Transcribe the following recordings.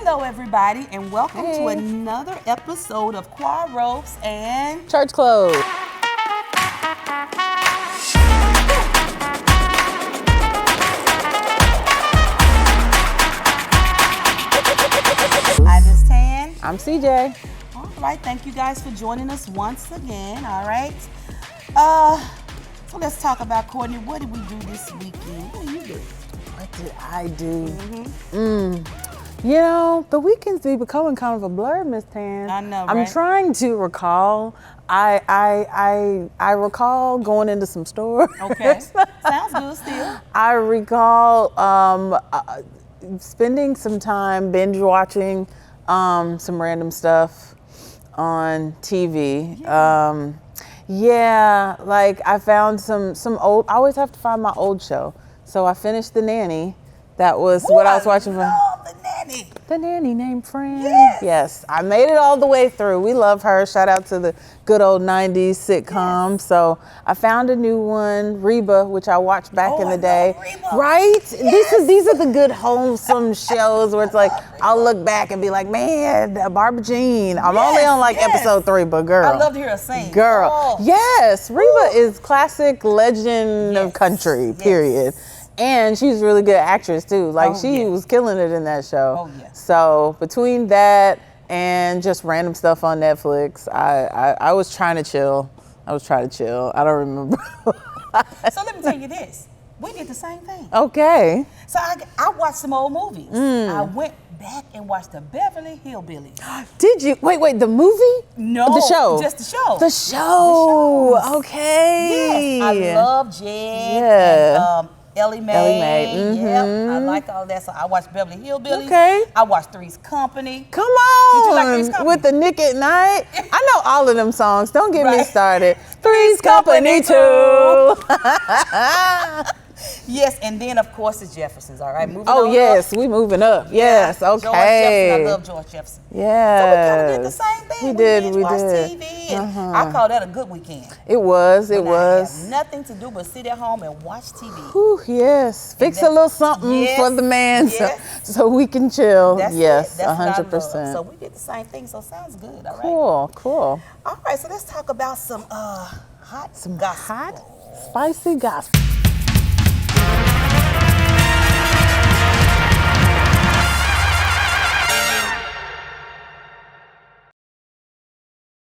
Hello, everybody, and welcome to another episode of Choir Ropes and Church Clothes. I'm Miss Tan. I'm CJ. All right, thank you guys for joining us once again. All right, so let's talk about Courtney. What did we do this weekend? What did you do? What did I do? You know, the weekends be becoming kind of a blur, Miss Tan. I know, I'm right? trying to recall. I recall going into some stores. Okay, sounds good still. I recall spending some time binge watching some random stuff on TV. Yeah, like I found some old. I always have to find my old show. So I finished The Nanny. That was what I was watching from. The Nanny. The Nanny named Fran. Yes. Yes, I made it all the way through. We love her. Shout out to the good old 90s sitcom. Yes. So I found a new one, Reba, which I watched back in the day. Reba. Right? Yes. These are the good wholesome shows where it's like, I'll look back and be like, man, Barbara Jean. I'm only on like episode 3, but girl. I love to hear her sing. Girl. Oh. Yes, Reba is classic legend of country, period. And she's a really good actress too. Like she was killing it in that show. Oh yeah. So between that and just random stuff on Netflix, I was trying to chill. I don't remember. So let me tell you this. We did the same thing. Okay. So I watched some old movies. I went back and watched the Beverly Hillbillies. Did you? Wait, the movie? No. The show? Just the show. The show. The shows. Okay. Yes. I love Jed and Ellie Mae. Yep. I like all that. So I watched Beverly Hillbillies. Okay. I watched Three's Company. Come on. Did you like Three's Company? With the Nick at Night. I know all of them songs. Don't get me started. Three's Company too. Yes, and then of course the Jeffersons, all right? Moving Oh on yes, up. we moving up. Yes, George Jefferson, okay. I love George Jefferson. Yes. So we kind of did the same thing. We did. Watched TV, and I call that a good weekend. It was. When I have nothing to do but sit at home and watch TV. Whew, yes. Fix a little something for the man so we can chill. That's yes, it. That's 100%. what I love. So we did the same thing, so sounds good, all right? Cool. All right, so let's talk about some hot spicy gospel.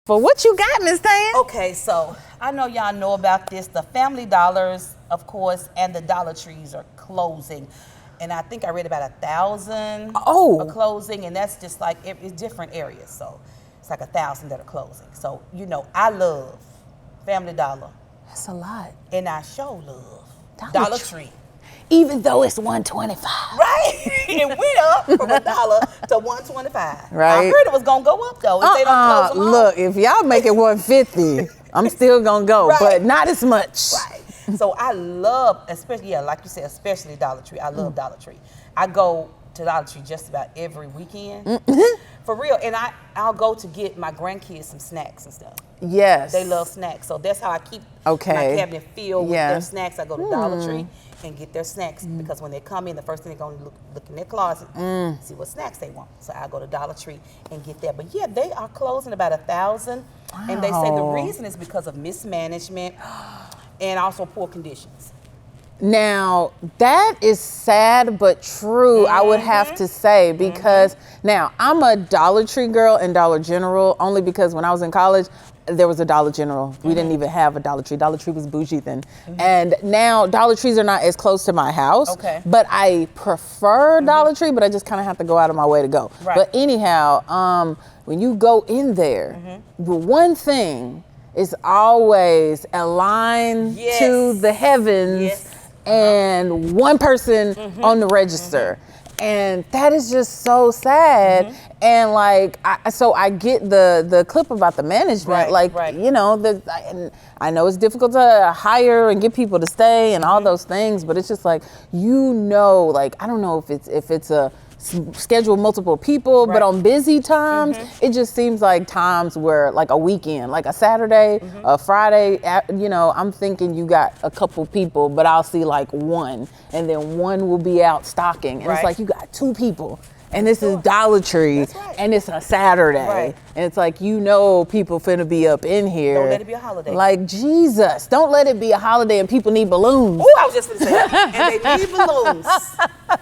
But what you got, Miss Tan? Okay, so I know y'all know about this. The Family Dollars, of course, and the Dollar Trees are closing. And I think I read about 1,000 are closing, and that's just like it's different areas. So it's like 1,000 that are closing. So, you know, I love Family Dollar. That's a lot. And I sure love Dollar Tree. Even though it's $1.25. Right? It went up from $1 to $1.25. Right. I heard it was gonna go up though if they don't close them all. Look, if y'all make it $1.50, I'm still gonna go, but not as much. Right. So I love, especially like you said, especially Dollar Tree. I love Dollar Tree. I go to Dollar Tree just about every weekend. For real. And I'll go to get my grandkids some snacks and stuff. Yes. They love snacks. So that's how I keep my cabinet filled with their snacks. I go to Dollar Tree and get their snacks because when they come in, the first thing they're going to look in their closet, see what snacks they want. So I go to Dollar Tree and get that. But yeah, they are closing about 1,000. Wow. And they say the reason is because of mismanagement and also poor conditions. Now, that is sad but true, I would have to say, because now I'm a Dollar Tree girl and Dollar General only because when I was in college, there was a Dollar General. We didn't even have a Dollar Tree. Dollar Tree was bougie then. And now Dollar Trees are not as close to my house, but I prefer Dollar Tree, but I just kind of have to go out of my way to go. Right. But anyhow, when you go in there, the one thing is always a line to the heavens and one person on the register. And that is just so sad. And like, so I get the clip about the management. You know, I know it's difficult to hire and get people to stay and all those things, but it's just like, you know, like, I don't know if it's a schedule multiple people, but on busy times, it just seems like times where like a weekend, like a Saturday, a Friday, you know, I'm thinking you got a couple people, but I'll see like one, and then one will be out stocking. And it's like you got two people and this is Dollar Tree, right. and it's a Saturday, Right. and it's like, you know, people finna be up in here. Don't let it be a holiday. Like, Jesus, don't let it be a holiday and people need balloons. Oh, I was just gonna say that. And they need balloons.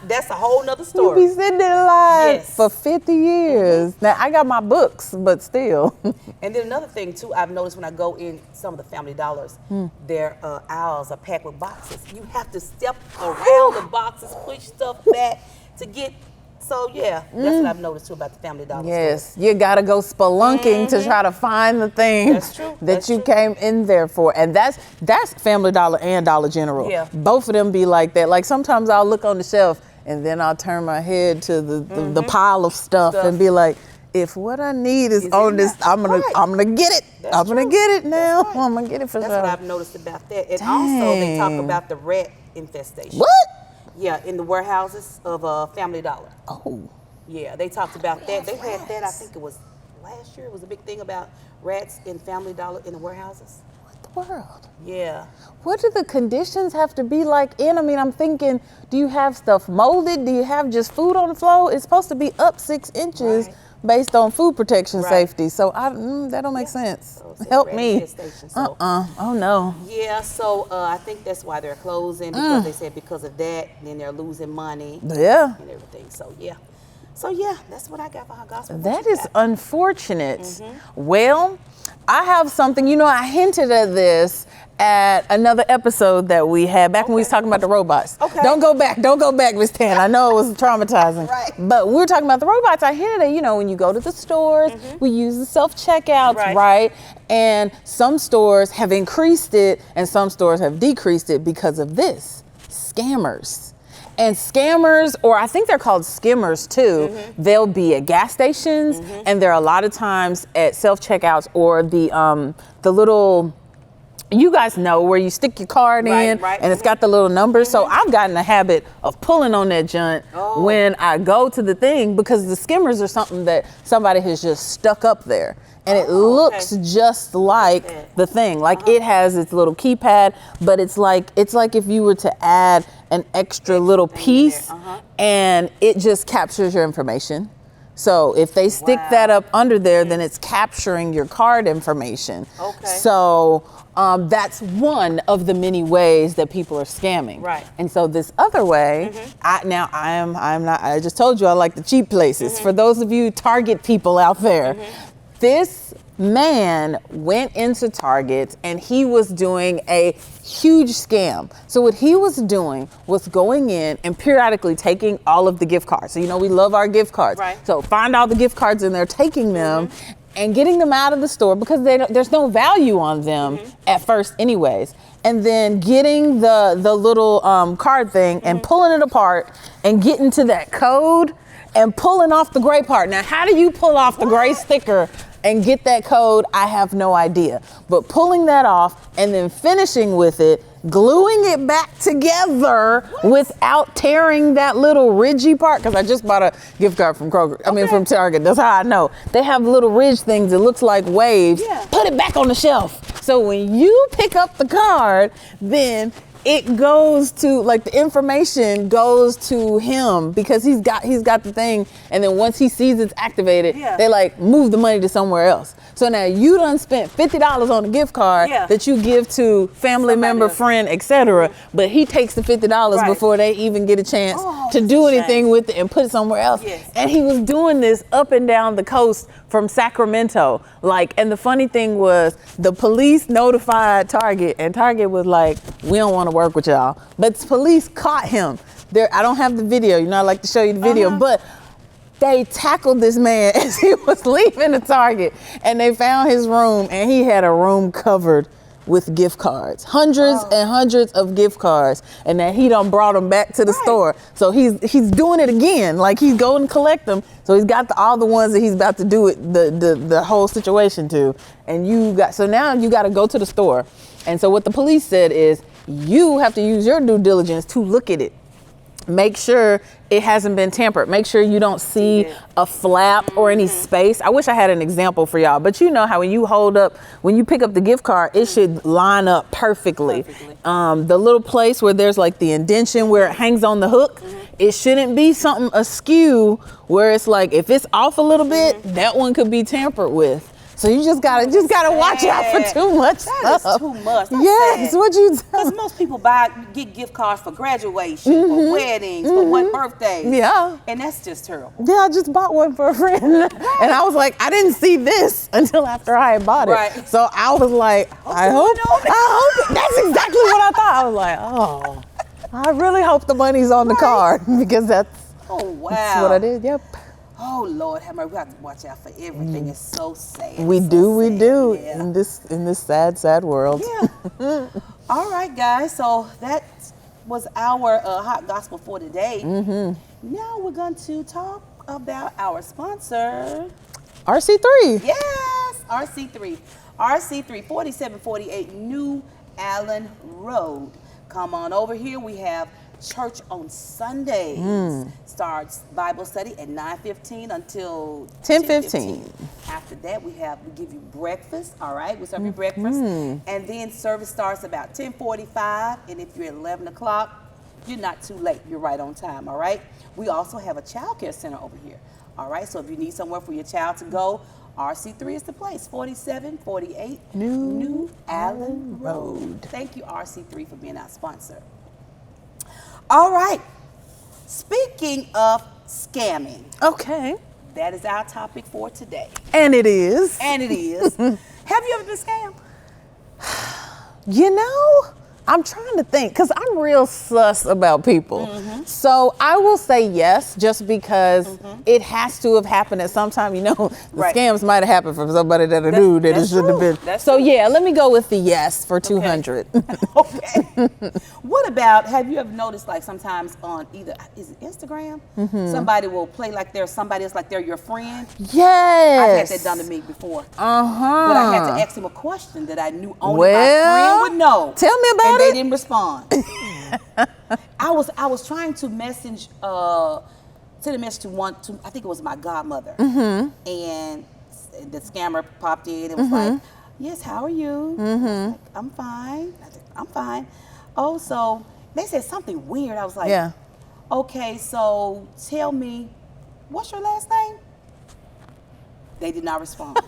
That's a whole nother You story. be sitting in line Yes. for 50 years. Now, I got my books, but still. And then another thing too, I've noticed when I go in some of the Family Dollars, their aisles are packed with boxes. You have to step around the boxes, push stuff back to get. So yeah, that's what I've noticed too about the Family Dollar Yes, you gotta go spelunking to try to find the thing That's true. that That's you true. came in there for. And that's Family Dollar and Dollar General. Yeah. Both of them be like that. Like sometimes I'll look on the shelf and then I'll turn my head to the pile of stuff and be like, if what I need is on in this, there. I'm gonna get it. That's I'm gonna true. get it now. That's right. I'm gonna get it for That's sure. what I've noticed about that. And also they talk Dang. about the rat infestation. What? Yeah, in the warehouses of Family Dollar. Oh. Yeah, they talked about that. They had that, I think it was last year. It was a big thing about rats in Family Dollar in the warehouses. What the world? Yeah. What do the conditions have to be like in? I mean, I'm thinking, do you have stuff molded? Do you have just food on the floor? It's supposed to be up 6 inches Right. based on food protection Right. safety. So that don't make sense. So it's a Help rat me. infestation, so- Oh no. Yeah, so I think that's why they're closing because they said because of that, then they're losing money Yeah. and everything. So yeah, that's what I got for her gospel. What That you is got? unfortunate. Well, I have something, I hinted at this at another episode that we had back when we was talking about the robots. Okay. Don't go back, Miss Tan. I know it was traumatizing. Right. But we were talking about the robots. I hinted at, when you go to the stores, we use the self-checkouts, right? And some stores have increased it and some stores have decreased it because of this, scammers. And scammers, or I think they're called skimmers too, they'll be at gas stations and they're a lot of times at self-checkouts or the little, you guys know where you stick your card in Right. and it's got the little numbers. So I've gotten a habit of pulling on that junk when I go to the thing because the skimmers are something that somebody has just stuck up there. And it looks just like the thing. Like it has its little keypad, but it's like if you were to add an extra little piece and it just captures your information. So if they stick that up under there, then it's capturing your card information. Okay. So that's one of the many ways that people are scamming. Right. And so this other way, I just told you I like the cheap places. For those of you Target people out there, this man went into Target and he was doing a huge scam. So what he was doing was going in and periodically taking all of the gift cards. So we love our gift cards. Right. So find all the gift cards and they're taking them and getting them out of the store because there's no value on them at first anyways. And then getting the little card thing and pulling it apart and getting to that code and pulling off the gray part. Now, how do you pull off the gray sticker and get that code? I have no idea. But pulling that off and then finishing with it, gluing it back together without tearing that little ridgy part, because I just bought a gift card from from Target. That's how I know. They have little ridge things that looks like waves. Yeah. Put it back on the shelf. So when you pick up the card, then it goes to, the information goes to him because he's got the thing, and then once he sees it's activated, they move the money to somewhere else. So now you done spent $50 on a gift card that you give to family member, friend, etc. But he takes the $50 before they even get a chance to do anything with it and put it somewhere else. Yes. And he was doing this up and down the coast from Sacramento. And the funny thing was the police notified Target and Target was like, we don't want to work with y'all. But the police caught him. I don't have the video, I like to show you the video, but they tackled this man as he was leaving the Target and they found his room and he had a room covered with gift cards, hundreds and hundreds of gift cards, and that he done brought them back to the store. So he's doing it again, he's going to collect them. So he's got all the ones that he's about to do it, the whole situation to. And so now you got to go to the store. And so what the police said is you have to use your due diligence to look at it. Make sure it hasn't been tampered. Make sure you don't see a flap or any space. I wish I had an example for y'all, but you know how when you pick up the gift card, it should line up perfectly. The little place where there's the indentation where it hangs on the hook, it shouldn't be something askew where it's like, if it's off a little bit, that one could be tampered with. So you just gotta watch out for too much stuff. That is too much. That's yes, sad. what you Because most people get gift cards for graduation, for weddings, for one birthday. Yeah. And that's just terrible. Yeah, I just bought one for a friend. And I was like, I didn't see this until after I had bought it. Right. So I was like, I hope. That's exactly what I thought. I was like, oh, I really hope the money's on the card because that's wow. what I did. Yep. Oh Lord, have mercy. We have to watch out for everything. It's so sad. We do. Yeah. In this sad world. Yeah. All right, guys. So that was our hot gospel for today. Now we're going to talk about our sponsor, RC3. Yes, RC3. RC3, 4748 New Allen Road. Come on over here. We have church on Sundays. Starts Bible study at 9:15 until 10:15. After that, we give you breakfast. All right, we serve you breakfast, and then service starts about 10:45. And if you're at 11 o'clock, you're not too late. You're right on time. All right. We also have a child care center over here. All right. So if you need somewhere for your child to go, RC3 is the place. 4748 New Allen Road. Thank you, RC3, for being our sponsor. All right. Speaking of scamming. Okay. That is our topic for today. And it is. And it is. Have you ever been scammed? You know, I'm trying to think because I'm real sus about people. So I will say yes, just because it has to have happened at some time. You know, the scams might have happened from somebody that I knew that it shouldn't have been. So yeah, let me go with the yes for 200. Okay. What about, have you ever noticed like sometimes on either, is it Instagram? Somebody will play like they're somebody else, like they're your friend? Yes. I've had that done to me before. But I had to ask him a question that I knew only my friend would know. Tell me about and they didn't respond. I was trying to message, send a message to I think it was my godmother. And the scammer popped in and was like, yes, how are you? I was like, I'm fine. I said, I'm fine. Oh, so they said something weird. I was like, okay, so tell me, what's your last name? They did not respond.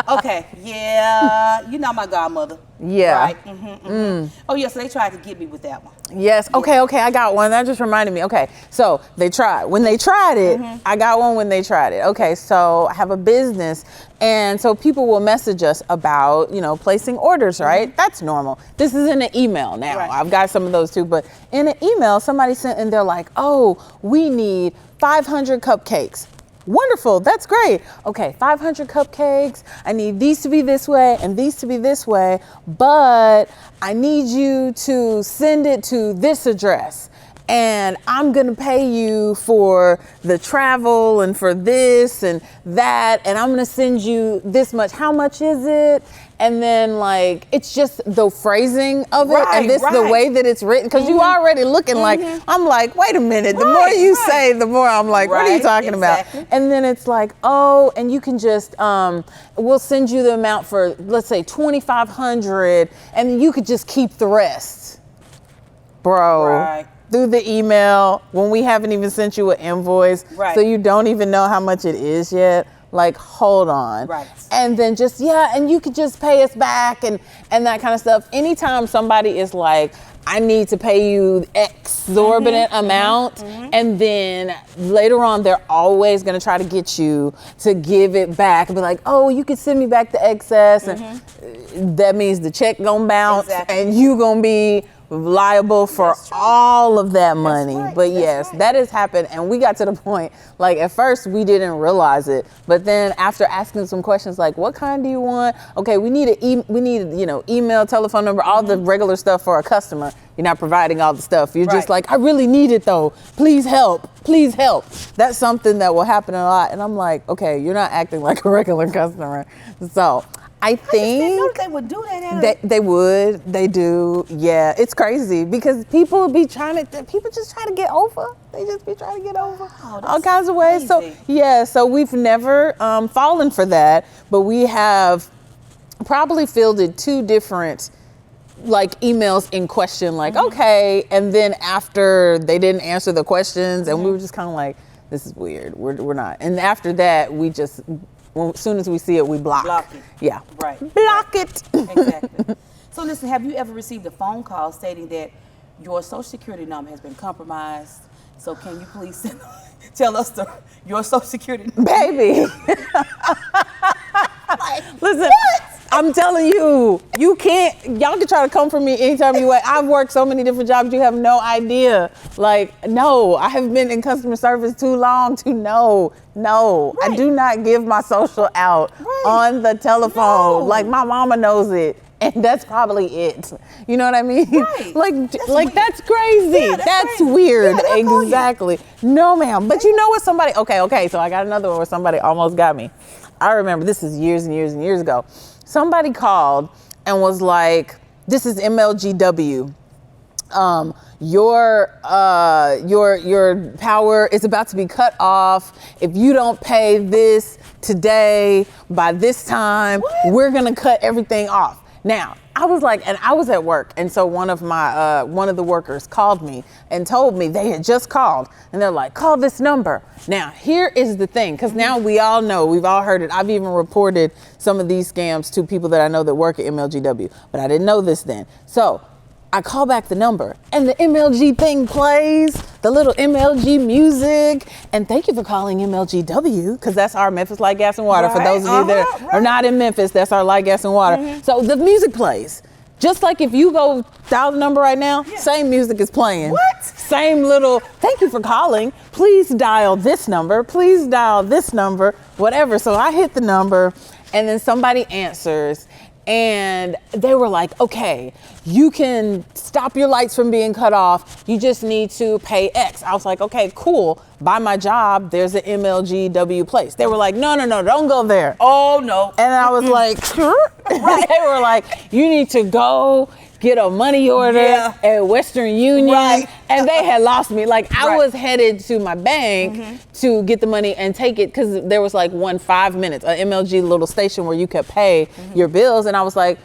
Okay, yeah, you know my godmother. Yeah. Right. Oh, yeah, so they tried to get me with that one. Yes. Okay, I got one. That just reminded me. Okay, so they tried. When they tried it, I got one when they tried it. Okay, so I have a business, and so people will message us about, you know, placing orders, right? That's normal. This is in an email now. Right. I've got some of those too, but in an email, somebody sent and they're like, oh, we need 500 cupcakes. Wonderful, that's great. Okay, 500 cupcakes. I need these to be this way and these to be this way, but I need you to send it to this address. And I'm gonna pay you for the travel and for this and that, and I'm gonna send you this much. How much is it? And then like, it's just the phrasing of it and the way that it's written, because you already looking like, I'm like, wait a minute, the more you say, the more I'm like, what are you talking about? And then it's like, oh, and you can just, we'll send you the amount for, let's say 2,500, and you could just keep the rest. Bro. Through the email when we haven't even sent you an invoice, so you don't even know how much it is yet. Like, hold on. And then just, and you could just pay us back and that kind of stuff. Anytime somebody is like, I need to pay you exorbitant amount, and then later on they're always gonna try to get you to give it back and be like, oh, you could send me back the excess, and that means the check gonna bounce and you gonna be liable for all of that money. But yes, that has happened, and we got to the point, like at first we didn't realize it, but then after asking some questions like, what kind do you want? Okay, we need email, telephone number, all the regular stuff for a customer. You're not providing all the stuff. You're just like, I really need it though. Please help. Please help. That's something that will happen a lot. And I'm like, okay, you're not acting like a regular customer. So I think just didn't know they would do that. They would. They do. Yeah, it's crazy because people just try to get over. They just be trying to get over all kinds of ways. Crazy. So we've never fallen for that, but we have probably fielded 2 different like emails in question, like, okay. And then after they didn't answer the questions and we were just kind of like, this is weird. We're not. And after that, we just, as soon as we see it, we block. Block it. Yeah. Right. Block it. Exactly. So listen, have you ever received a phone call stating that your social security number has been compromised? So can you please tell us your social security number? Baby. Listen, what? I'm telling you, y'all can try to come for me anytime you want. I've worked so many different jobs, you have no idea. Like, no, I have been in customer service too long to know. No, right. I do not give my social out on the telephone. No. Like, my mama knows it. And that's probably it. You know what I mean? Right. That's crazy. Yeah, that's weird. Yeah, exactly. No, ma'am. But you know what somebody, okay, so I got another one where somebody almost got me. I remember, this is years and years and years ago. Somebody called and was like, this is MLGW. Your power is about to be cut off. If you don't pay this today by this time, we're gonna cut everything off. Now, I was like, and I was at work, and so one of the workers called me and told me they had just called, and they're like, call this number. Now, here is the thing, because now we all know, we've all heard it. I've even reported some of these scams to people that I know that work at MLGW, but I didn't know this then. So I call back the number, and the MLG thing plays, the little MLG music, and thank you for calling MLGW, because that's our Memphis Light, Gas, and Water. For those of you that are not in Memphis, that's our Light, Gas, and Water. So the music plays. Just like if you go dial the number right now, same music is playing. What? Same little, thank you for calling. Please dial this number. Please dial this number, whatever. So I hit the number, and then somebody answers. And they were like, okay, you can stop your lights from being cut off. You just need to pay X. I was like, okay, cool. By my job, there's an MLGW place. They were like, no, don't go there. Oh, no. And I was like, they were like, you need to go get a money order at Western Union. And they had lost me. Like, I was headed to my bank to get the money and take it, because there was like 5 minutes, an MLG little station where you could pay your bills. And I was like,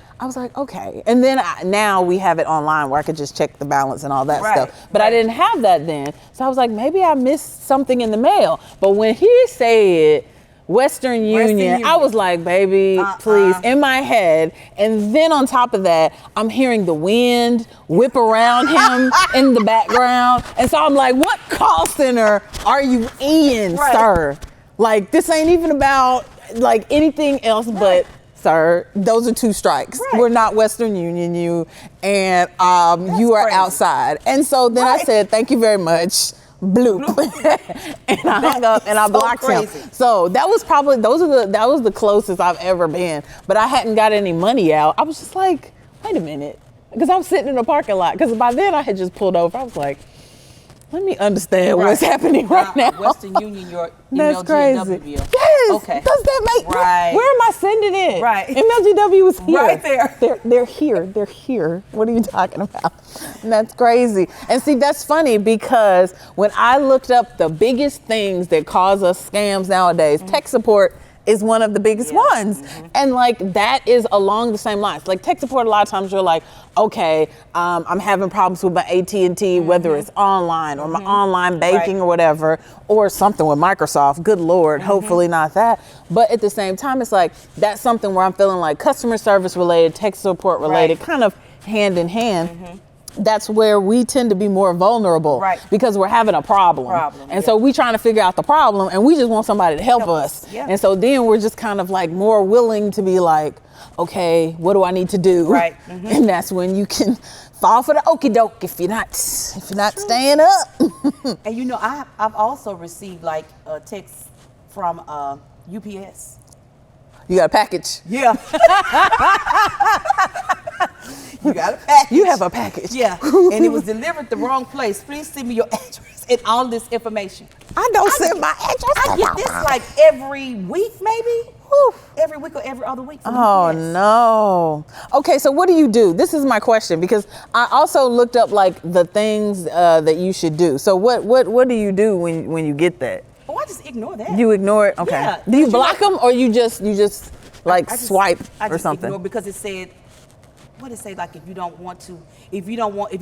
okay. And then now we have it online where I could just check the balance and all that stuff. But I didn't have that then. So I was like, maybe I missed something in the mail. But when he said Western Union, I was like, baby, please, in my head. And then on top of that, I'm hearing the wind whip around him in the background. And so I'm like, what call center are you in, sir? Like, this ain't even about like anything else but, sir, those are 2 strikes. We're not Western Union, and you are outside. And so then I said, thank you very much. Bloop. And I hung up and I blocked him. So that was probably, that was the closest I've ever been. But I hadn't got any money out. I was just like, wait a minute. Because I was sitting in the parking lot. Because by then I had just pulled over. I was like, let me understand what's happening right now. Western Union, your That's MLGW. crazy. Yes. Okay. Does that make Where am I sending it? Right. MLGW is here. Right there. They're here. They're here. What are you talking about? And that's crazy. And see, that's funny, because when I looked up the biggest things that cause us scams nowadays, tech support is one of the biggest ones. And like, that is along the same lines. Like, tech support, a lot of times you're like, okay, I'm having problems with my AT&T, whether it's online or my online banking or whatever, or something with Microsoft. Good Lord, hopefully not that. But at the same time, it's like, that's something where I'm feeling like customer service related, tech support related, kind of hand in hand. That's where we tend to be more vulnerable, because we're having a problem. And so we trying to figure out the problem, and we just want somebody to help us. And so then we're just kind of like more willing to be like, okay, what do I need to do? And that's when you can fall for the okie doke if you're not staying up. And you know, I've also received like a text from UPS. You got a package? Yeah. You got a package. You have a package. Yeah. And it was delivered the wrong place. Please send me your address and all this information. I don't send my address. I get this like every week, maybe. Every week or every other week. Oh, no. Okay, so what do you do? This is my question, because I also looked up like the things that you should do. So what do you do when you get that? Oh, I just ignore that. You ignore it? Okay. Yeah. Do you block them, or you just like swipe I or something? Ignore, because it said, what did it say? Like if you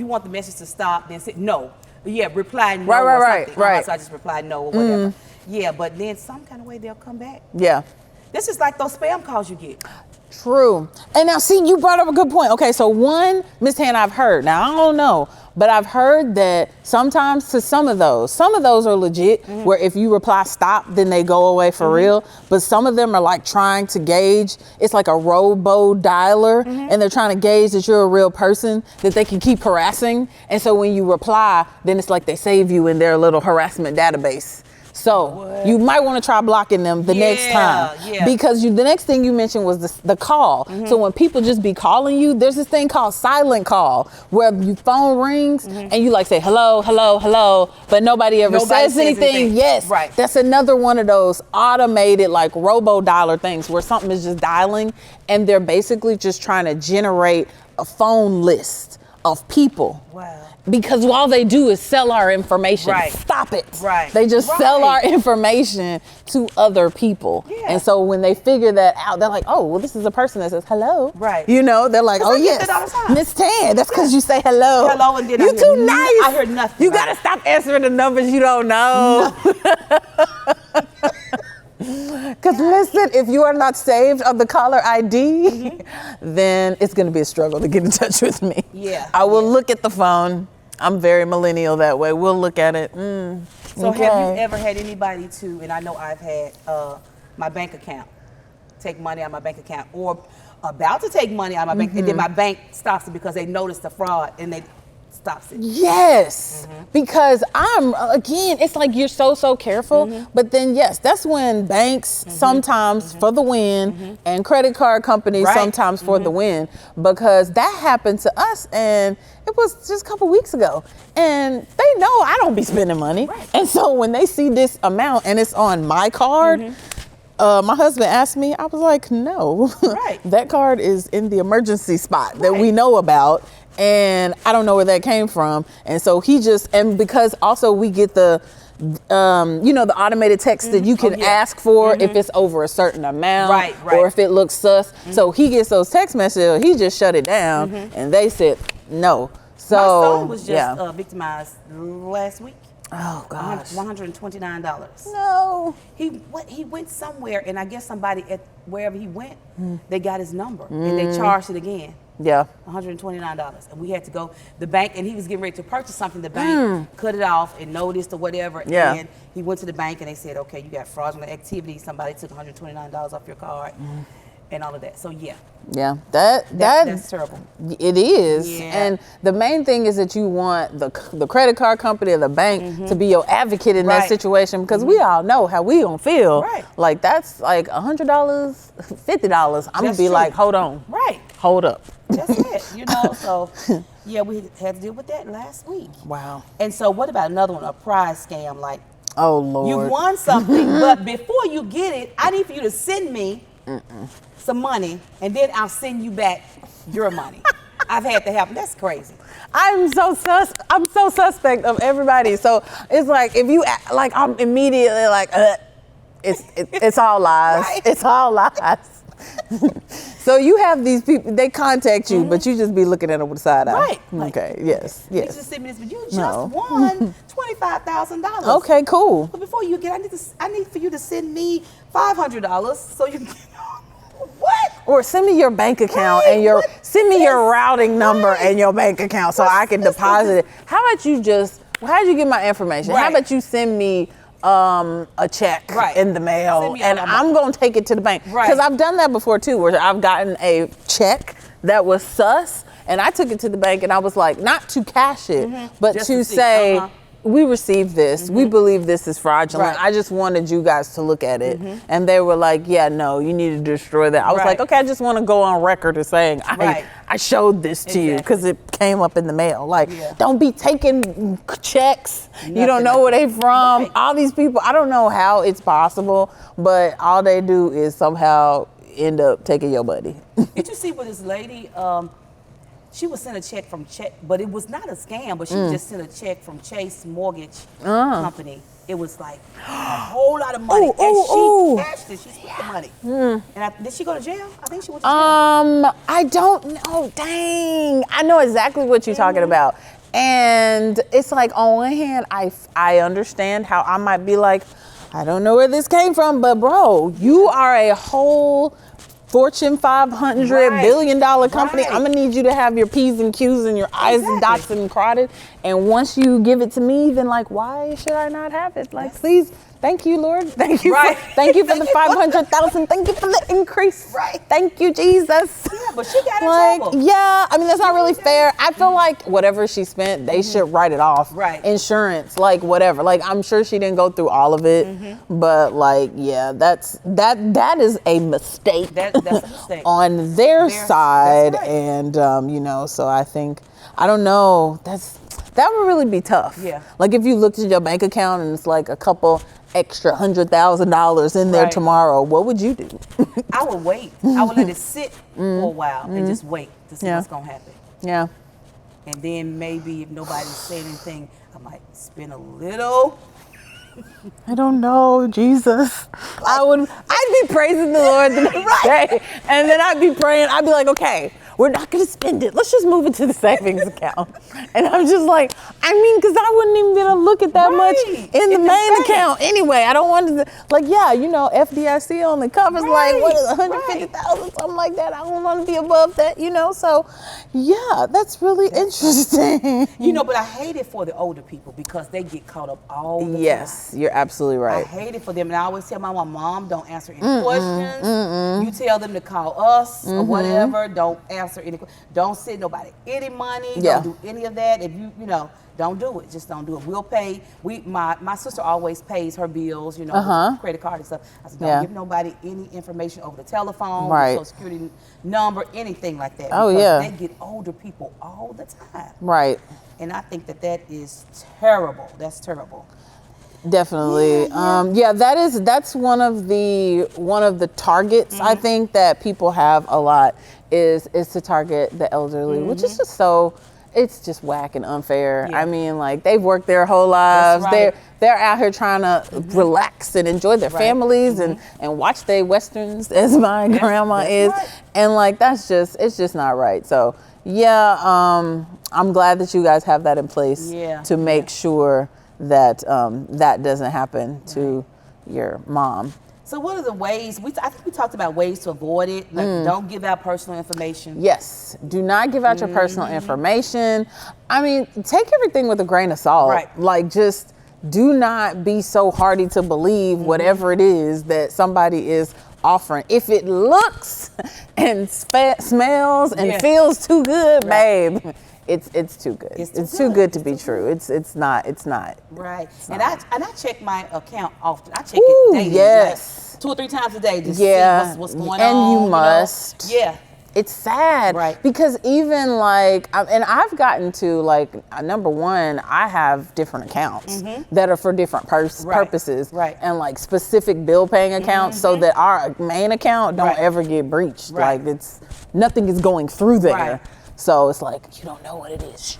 want the message to stop, then say no. Yeah, reply no. Right. So I just replied no or whatever. Yeah, but then some kind of way they'll come back. Yeah. This is like those spam calls you get. True. And now, see, you brought up a good point. Okay, so one mishap I've heard. Now, I don't know, but I've heard that sometimes to some of those are legit, where if you reply stop, then they go away for real. But some of them are like trying to gauge. It's like a robo dialer, and they're trying to gauge that you're a real person, that they can keep harassing. And so when you reply, then it's like they save you in their little harassment database. So you might want to try blocking them the next time, because the next thing you mentioned was the call. So when people just be calling you, there's this thing called silent call, where your phone rings and you like say hello, hello, hello, but nobody says anything. Yes, right. That's another one of those automated like robo dialer things where something is just dialing, and they're basically just trying to generate a phone list of people. Wow. Because all they do is sell our information. Right. Stop it. Right. They just sell our information to other people. Yeah. And so when they figure that out, they're like, oh, well, this is a person that says hello. Right. You know, they're like, oh, yes, Miss Tan. That's because you say hello. Hello, and then you too nice. I heard nothing. You got to stop answering the numbers you don't know. Because listen, if you are not saved on the caller ID, then it's going to be a struggle to get in touch with me. Yeah. I will look at the phone. I'm very millennial that way. We'll look at it. So okay. Have you ever had anybody and I know I've had my bank account, take money out of my bank account, or about to take money out of my bank, and then my bank stops it because they noticed the fraud and they stops it. Yes, because it's like you're so careful, but then yes, that's when banks sometimes for the win and credit card companies sometimes for the win, because that happened to us, and it was just a couple weeks ago, and they know I don't be spending money, and so when they see this amount and it's on my card, my husband asked me, I was like, no, that card is in the emergency spot that we know about. And I don't know where that came from. And so and because also we get the automated text that you can ask for if it's over a certain amount or if it looks sus. So he gets those text messages, he just shut it down and they said no. So my son was just victimized last week. Oh gosh. $129. No. He went somewhere, and I guess somebody at wherever he went, they got his number and they charged it again. Yeah. $129. And we had to go the bank, and he was getting ready to purchase something. The bank cut it off and noticed or whatever. Yeah. And he went to the bank and they said, okay, you got fraudulent activity. Somebody took $129 off your card and all of that. So yeah. Yeah. That's terrible. It is. Yeah. And the main thing is that you want the credit card company or the bank to be your advocate in that situation, because we all know how we gonna feel. Right. Like that's like $100, $50. I'm gonna be like, hold on. Right. Hold up. That's it. So yeah, we had to deal with that last week. Wow. And so what about another one, a prize scam? Like, oh Lord. You won something, but before you get it, I need for you to send me some money, and then I'll send you back your money. I've had that happen. That's crazy. I'm so suspect of everybody. So it's like if you like, I'm immediately like, it's all lies. Right. It's all lies. So you have these people, they contact you, but you just be looking at them with a side eye. Right. Okay. Yes. You just send me this, but you just won $25,000. Okay. Cool. But before you get, I need for you to send me $500 so you can. What? Or send me your bank account and send me your routing number and your bank account so I can deposit it. How about you how'd you get my information? How about you send me a check in the mail and I'm going to take it to the bank? Because I've done that before too, where I've gotten a check that was sus and I took it to the bank and I was like, not to cash it, but just to say, we received this. We believe this is fraudulent. I just wanted you guys to look at it. And they were like, yeah, no, you need to destroy that. I was like, okay, I just want to go on record as saying I showed this to you because it came up in the mail. Like, don't be taking checks. You don't know where they from. All these people, I don't know how it's possible, but all they do is somehow end up taking your money. Did you see with this lady? She was sent a check but it was not a scam, but she just sent a check from Chase Mortgage Company. it was like a whole lot of money. She cashed it. She spent the money. And did she go to jail? I think she went to jail. I don't know. Dang. I know exactly what you're talking about. And it's like, on one hand, I understand how I might be like, I don't know where this came from, but bro, you are a whole Fortune 500 billion dollar company. I'm gonna need you to have your P's and Q's and your I's and dots and crotted. And once you give it to me, then like, why should I not have it? Like, please. Thank you, Lord. Thank you. Thank you for the 500,000. Thank you for the increase. Thank you, Jesus. Yeah, but she got in trouble. Yeah, I mean, that's not really fair. I feel like whatever she spent, they should write it off. Insurance, like whatever. Like, I'm sure she didn't go through all of it, but like, yeah, that is a mistake. That's a mistake on their side, and you know, so I think, I don't know. That would really be tough. Yeah. Like if you looked at your bank account and it's like a couple extra $100,000 in there tomorrow, what would you do? I would wait. I would let it sit for a while and just wait to see what's gonna happen. Yeah. And then maybe if nobody said anything, I might spend a little. I don't know, Jesus. I'd be praising the Lord the next day, and then I'd be praying. I'd be like, okay, we're not gonna spend it. Let's just move it to the savings account. And I'm just like, I mean, because I wouldn't even be able to look at that much in the main account anyway. I don't want to, like, yeah, you know, FDIC on the covers, like, what is 150,000, something like that. I don't want to be above that, you know. So, yeah, that's really interesting. You know, but I hate it for the older people because they get caught up all the time. Yes, you're absolutely right. I hate it for them, and I always tell my mom, don't answer any questions. You tell them to call us or whatever. Don't answer any. Don't send nobody any money. Don't do any of that. If you know, don't do it. Just don't do it. We'll pay. My sister always pays her bills. You know, with credit card and stuff. I said, don't give nobody any information over the telephone, Social Security number, anything like that. Because they get older people all the time. Right. And I think that is terrible. That's terrible. Definitely. That's one of the targets I think that people have a lot is to target the elderly, which is just it's just whack and unfair. I mean, like, they've worked their whole lives. They're out here trying to relax and enjoy their families and watch their westerns, as my grandma is. And like, it's just not right. So I'm glad that you guys have that in place to make sure that that doesn't happen to your mom. So what are the ways, I think we talked about ways to avoid it. Like, don't give out personal information. Yes, do not give out your personal information. I mean, take everything with a grain of salt. Like, just do not be so hardy to believe whatever it is that somebody is offering. If it looks and smells and feels too good, babe, it's too good. It's too good to be true. It's not. Right. And I check my account often. I check it daily. Yes. Like 2 or 3 times a day to see what's going on. And you must. Yeah. It's sad. Right. Because even like, and I've gotten to like, number one, I have different accounts that are for different purposes. Right. And like specific bill paying accounts so that our main account don't ever get breached. Like, nothing is going through there. So it's like, you don't know what it is.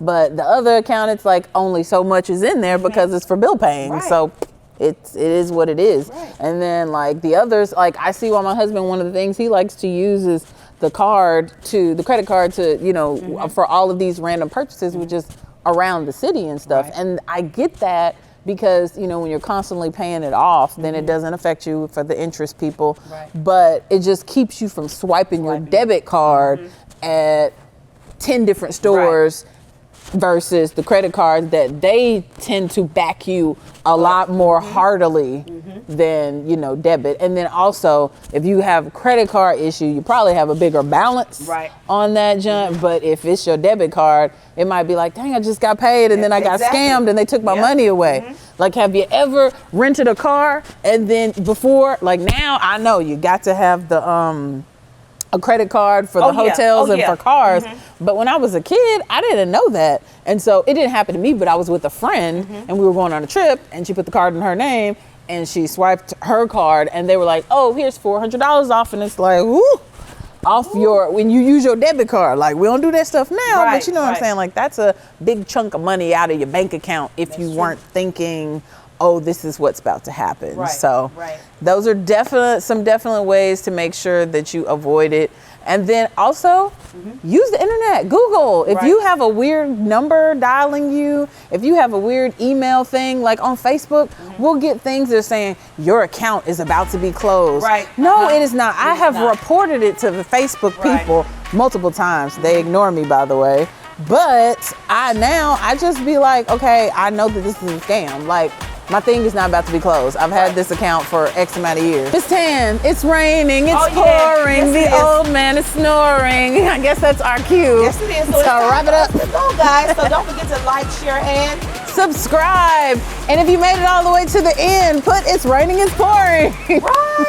But the other account, it's like only so much is in there because it's for bill paying. So it is what it is. And then like the others, like I see why my husband, one of the things he likes to use is the credit card to, you know, for all of these random purchases, which is around the city and stuff. And I get that because, you know, when you're constantly paying it off, then it doesn't affect you for the interest people. But it just keeps you from swiping your debit card at 10 different stores versus the credit card that they tend to back you a lot more heartily than, you know, debit. And then also, if you have a credit card issue, you probably have a bigger balance on that junk. But if it's your debit card, it might be like, dang, I just got paid and then I got scammed and they took my money away. Like, have you ever rented a car and then before, like now I know you got to have the a credit card for the hotels and for cars. But when I was a kid, I didn't know that. And so it didn't happen to me, but I was with a friend and we were going on a trip and she put the card in her name and she swiped her card and they were like, oh, here's $400 off. And it's like, woo, off when you use your debit card. Like, we don't do that stuff now, but you know what I'm saying? Like, that's a big chunk of money out of your bank account if you weren't thinking oh, this is what's about to happen. Right, So right. those are some definite ways to make sure that you avoid it. And then also use the internet, Google. If you have a weird number dialing you, if you have a weird email thing, like on Facebook, we'll get things that are saying your account is about to be closed. Right. No, it is not. I have not. reported it to the Facebook Right. people multiple times. They ignore me, by the way. But I just be like, okay, I know that this is a scam. Like, my thing is not about to be closed. I've had this account for X amount of years. It's tan, it's raining, it's pouring, Yes, it the is. old man is snoring. I guess that's our cue. Yes, it is. So So wrap it up. Let's go, guys. So don't forget to like, share, and Subscribe. And if you made it all the way to the end, put it's raining, it's pouring. right.